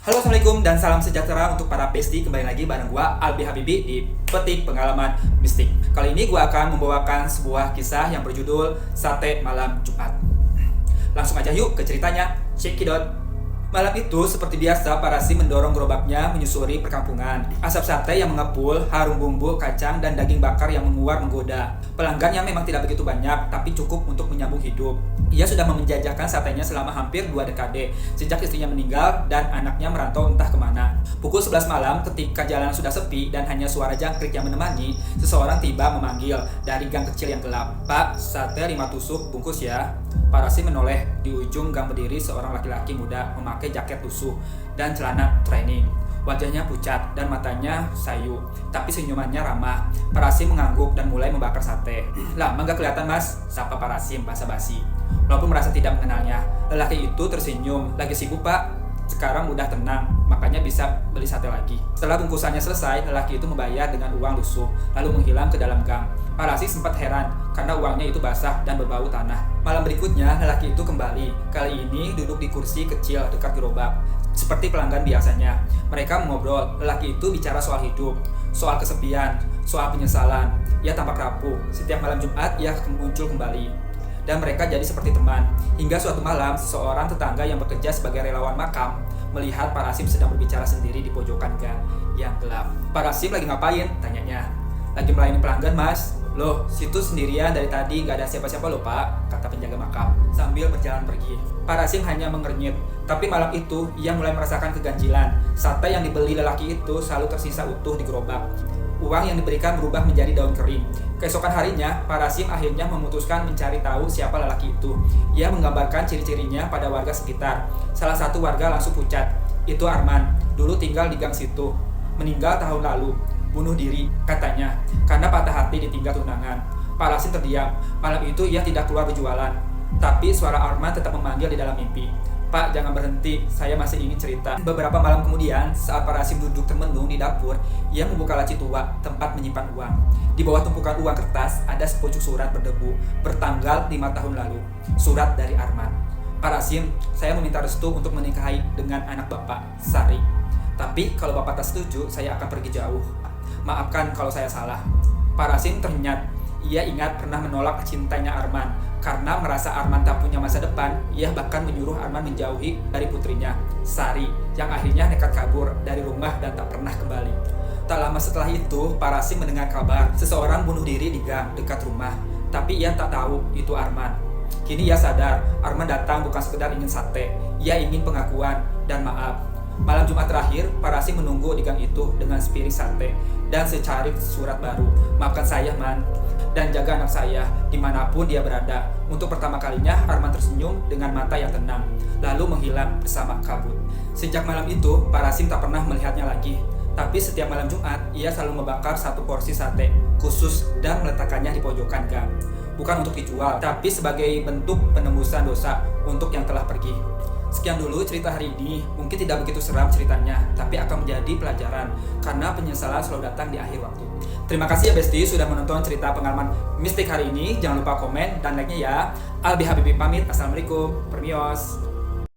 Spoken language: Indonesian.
Halo, assalamualaikum dan salam sejahtera untuk para bestie. Kembali lagi bareng gua Albi Habibi di Petik Pengalaman Mistik. Kali ini gua akan membawakan sebuah kisah yang berjudul Sate Malam Jumat. Langsung aja yuk ke ceritanya. Check it out. Malam itu seperti biasa Parasi mendorong gerobaknya menyusuri perkampungan. Asap sate yang mengepul, harum bumbu kacang dan daging bakar yang menguar menggoda. Pelanggannya memang tidak begitu banyak, tapi cukup untuk menyambung hidup. Ia sudah menjajakan satenya selama hampir 2 dekade, sejak istrinya meninggal dan anaknya merantau entah kemana. Pukul 11 malam ketika jalan sudah sepi dan hanya suara jangkrik yang menemani, seseorang tiba memanggil dari gang kecil yang gelap. "Pak, sate 5 tusuk bungkus ya." Parasi menoleh. Di ujung gang berdiri seorang laki-laki muda memakai jaket lusuh dan celana training. Wajahnya pucat dan matanya sayu, tapi senyumannya ramah. Parasim mengangguk dan mulai membakar sate. "Lama gak kelihatan mas," sapa Parasim basa-basi. Walaupun merasa tidak mengenalnya, lelaki itu tersenyum. "Lagi sibuk pak, sekarang udah tenang, makanya bisa beli sate lagi." Setelah bungkusannya selesai, lelaki itu membayar dengan uang lusuh, lalu menghilang ke dalam gang. Parasim sempat heran karena uangnya itu basah dan berbau tanah. Malam berikutnya, lelaki itu kembali. Kali ini duduk di kursi kecil dekat gerobak. Seperti pelanggan biasanya, mereka mengobrol. Lelaki itu bicara soal hidup, soal kesepian, soal penyesalan. Ia tampak rapuh. Setiap malam Jumat, ia muncul kembali. Dan mereka jadi seperti teman. Hingga suatu malam, seseorang tetangga yang bekerja sebagai relawan makam melihat Parasim sedang berbicara sendiri di pojokan gang yang gelap. "Parasim lagi ngapain?" tanyanya. "Lagi melayani pelanggan mas." "Loh, situ sendirian dari tadi, gak ada siapa-siapa loh pak," kata penjaga makam sambil berjalan pergi. Parasim hanya mengernyit. Tapi malam itu, ia mulai merasakan keganjilan. Sate yang dibeli lelaki itu selalu tersisa utuh di gerobak. Uang yang diberikan berubah menjadi daun kering. Keesokan harinya, Parasim akhirnya memutuskan mencari tahu siapa lelaki itu. Ia menggambarkan ciri-cirinya pada warga sekitar. Salah satu warga langsung pucat. "Itu Arman, dulu tinggal di gang situ. Meninggal tahun lalu. Bunuh diri," katanya, karena patah hati ditinggal tunangan. Parasim terdiam. Malam itu ia tidak keluar berjualan. Tapi suara Arman tetap memanggil di dalam mimpi. "Pak, jangan berhenti, saya masih ingin cerita." Beberapa malam kemudian, saat Parasim duduk termenung di dapur, ia membuka laci tua, tempat menyimpan uang. Di bawah tumpukan uang kertas, ada sepucuk surat berdebu, bertanggal 5 tahun lalu. Surat dari Arman. "Parasim, saya meminta restu untuk menikahi dengan anak Bapak, Sari. Tapi kalau Bapak tak setuju, saya akan pergi jauh. Maafkan kalau saya salah." Parasim ternyat. Ia ingat pernah menolak cintanya Arman. Karena merasa Arman tak punya masa depan, ia bahkan menyuruh Arman menjauhi dari putrinya, Sari, yang akhirnya nekat kabur dari rumah dan tak pernah kembali. Tak lama setelah itu, Parasim mendengar kabar seseorang bunuh diri di gang dekat rumah. Tapi ia tak tahu itu Arman. Kini ia sadar, Arman datang bukan sekedar ingin sate. Ia ingin pengakuan dan maaf. Malam Jumat terakhir, Parasim menunggu di gang itu dengan sepiring sate dan secari surat baru. "Maafkan saya, Man, dan jaga anak saya dimanapun dia berada." Untuk pertama kalinya, Arman tersenyum dengan mata yang tenang, lalu menghilang bersama kabut. Sejak malam itu, Parasim tak pernah melihatnya lagi. Tapi setiap malam Jumat, ia selalu membakar 1 porsi sate khusus dan meletakkannya di pojokan gang. Bukan untuk dijual, tapi sebagai bentuk penembusan dosa untuk yang telah pergi. Sekian dulu cerita hari ini. Mungkin tidak begitu seram ceritanya, tapi akan menjadi pelajaran karena penyesalan selalu datang di akhir waktu. Terima kasih ya bestie sudah menonton cerita pengalaman mistik hari ini. Jangan lupa komen dan like-nya ya. Albi Habibi pamit. Assalamualaikum. Permios.